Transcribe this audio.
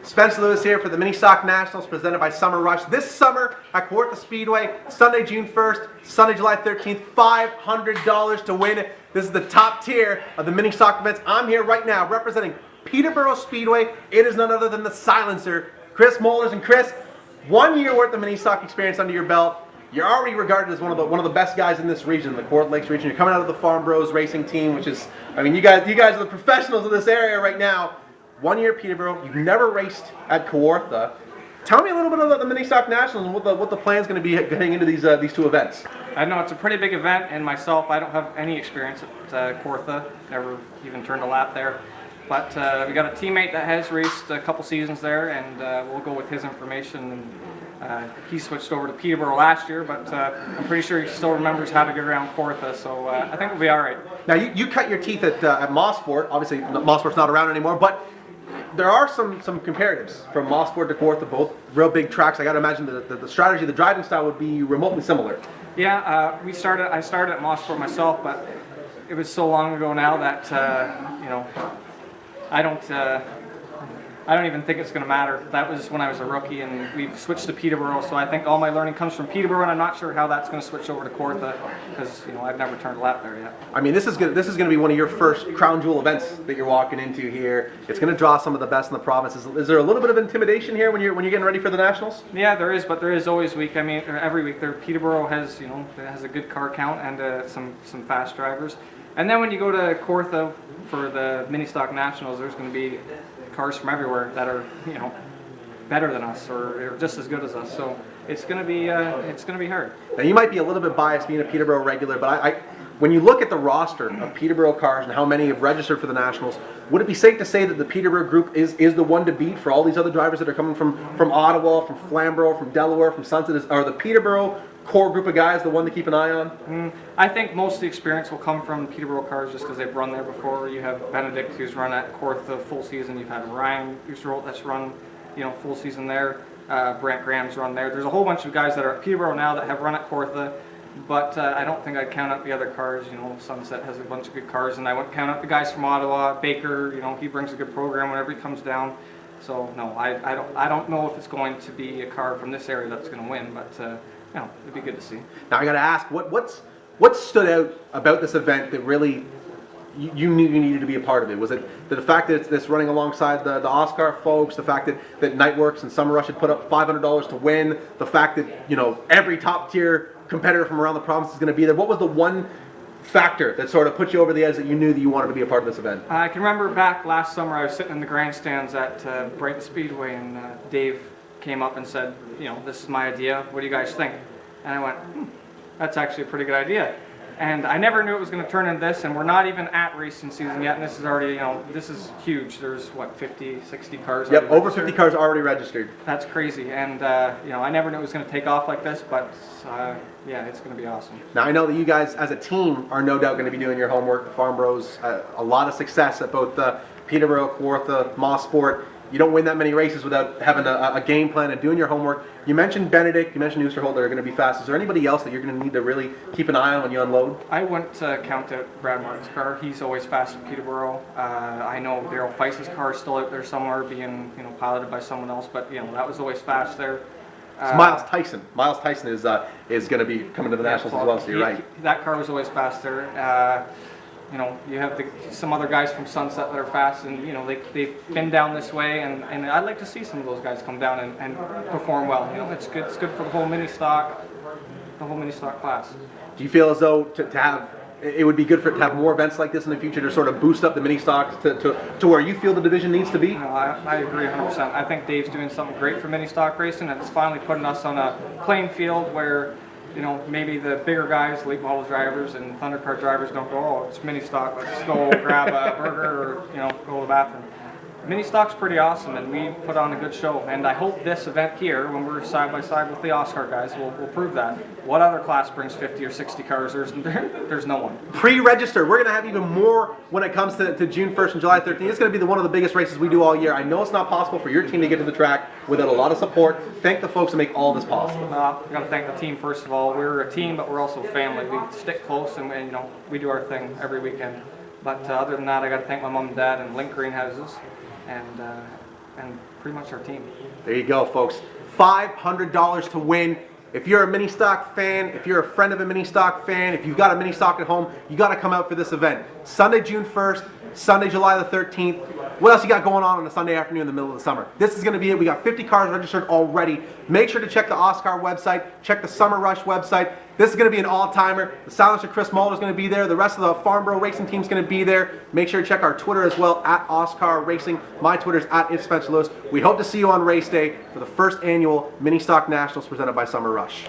Spencer Lewis here for the Mini Stock Nationals presented by Summer Rush. This summer at Kawartha Speedway, Sunday, June 1st, Sunday, July 13th, $500 to win. This is the top tier of the Mini Stock events. I'm here right now representing Peterborough Speedway. It is none other than the Silencer, Chris Mulders. And Chris, 1 year worth of Mini Stock experience under your belt. You're already regarded as one of the best guys in this region, the Kawartha Lakes region. You're coming out of the Farm Bros racing team, which is, I mean, you guys are the professionals of this area right now. 1 year at Peterborough. You've never raced at Kawartha. Tell me a little bit about the Mini Stock Nationals and what the plan's going to be getting into these two events. I know it's a pretty big event, and myself, I don't have any experience at Kawartha. Never even turned a lap there. But we got a teammate that has raced a couple seasons there, and we'll go with his information. He switched over to Peterborough last year, but I'm pretty sure he still remembers how to get around Kawartha, so I think we'll be all right. Now, you cut your teeth at Mossport. Obviously, Mossport's not around anymore, but there are some comparatives from Mossport to Kawartha, both real big tracks. I got to imagine the strategy, the driving style would be remotely similar. Yeah, I started at Mossport myself, but it was so long ago now that you know, I don't even think it's going to matter. That was when I was a rookie, and we've switched to Peterborough, so I think all my learning comes from Peterborough, and I'm not sure how that's going to switch over to Kawartha, because I've never turned a lap there yet. I mean, this is going to be one of your first crown jewel events that you're walking into here. It's going to draw some of the best in the province. Is there a little bit of intimidation here when you're getting ready for the Nationals? Yeah, there is, but there is always week. I mean, every week Peterborough has has a good car count and some fast drivers. And then when you go to Kawartha for the Mini Stock Nationals, there's going to be cars from everywhere that are better than us or just as good as us. So it's going to be hard. Now you might be a little bit biased being a Peterborough regular, but when you look at the roster of Peterborough cars and how many have registered for the Nationals, would it be safe to say that the Peterborough group is the one to beat for all these other drivers that are coming from Ottawa, from Flamborough, from Delaware, from Sunset? Are the Peterborough core group of guys the one to keep an eye on? I think most of the experience will come from Peterborough cars just because they've run there before. You have Benedict, who's run at Kawartha full season. You've had Ryan Oosterholt that's run full season there. Brant Graham's run there. There's a whole bunch of guys that are at Peterborough now that have run at Kawartha, but I don't think I'd count out the other cars. Sunset has a bunch of good cars, and I wouldn't count out the guys from Ottawa. Baker, he brings a good program whenever he comes down. So no, I don't know if it's going to be a car from this area that's going to win, but it'd be good to see. Now I got to ask, what stood out about this event that really you knew you needed to be a part of it? Was it the fact that it's running alongside the Oscar folks, the fact that Nightworks and Summer Rush had put up $500 to win, the fact that every top tier competitor from around the province is going to be there? What was the one factor that sort of put you over the edge that you knew that you wanted to be a part of this event? I can remember back last summer I was sitting in the grandstands at Brighton Speedway, and Dave came up and said, this is my idea, what do you guys think? And I went, that's actually a pretty good idea. And I never knew it was going to turn into this, and we're not even at racing season yet, and this is already, this is huge. There's, 50, 60 cars? Yep, over 50 cars already registered. That's crazy, and, I never knew it was going to take off like this, but, yeah, it's going to be awesome. Now, I know that you guys, as a team, are no doubt going to be doing your homework. The Farm Bros, a lot of success at both Peterborough, Kawartha, Mossport. You don't win that many races without having a game plan and doing your homework. You mentioned Benedict, you mentioned Oosterholt that are going to be fast. Is there anybody else that you're going to need to really keep an eye on when you unload? I wouldn't count out Brad Martin's car. He's always fast at Peterborough. I know Daryl Feist's car is still out there somewhere being piloted by someone else, but that was always fast there. It's Miles Tyson. Miles Tyson is going to be coming to the Nationals as well, so you're right. That car was always fast there. You have some other guys from Sunset that are fast, and they've been down this way, and I'd like to see some of those guys come down and perform well. It's good for the whole mini stock class. Do you feel as though it would be good for it to have more events like this in the future to sort of boost up the mini stocks to where you feel the division needs to be? I agree 100%. I think Dave's doing something great for mini stock racing, and it's finally putting us on a playing field where maybe the bigger guys, late model drivers and Thundercar drivers don't go, oh, it's mini stock, let's go grab a burger or, go to the bathroom. Mini stock's pretty awesome, and we put on a good show. And I hope this event here, when we're side by side with the Oscar guys, will prove that. What other class brings 50 or 60 cars? There's no one. Pre-register. We're going to have even more when it comes to June 1st and July 13th. It's going to be one of the biggest races we do all year. I know it's not possible for your team to get to the track without a lot of support. Thank the folks that make all this possible. We've got to thank the team first of all. We're a team, but we're also a family. We stick close, and we do our thing every weekend. But other than that, I got to thank my mom and dad and Link Greenhouses, and and pretty much our team. There you go, folks. $500 to win. If you're a mini stock fan, if you're a friend of a mini stock fan, if you've got a mini stock at home, you got to come out for this event. Sunday, June 1st, Sunday, July the 13th. What else you got going on a Sunday afternoon in the middle of the summer? This is going to be it. We got 50 cars registered already. Make sure to check the Oscar website. Check the Summer Rush website. This is going to be an all-timer. The Silencer Chris Mulders is going to be there. The rest of the Farnborough racing team is going to be there. Make sure to check our Twitter as well, at Oscar Racing. My Twitter is at @ItSpencerLewis. We hope to see you on race day for the first annual Mini Stock Nationals presented by Summer Rush.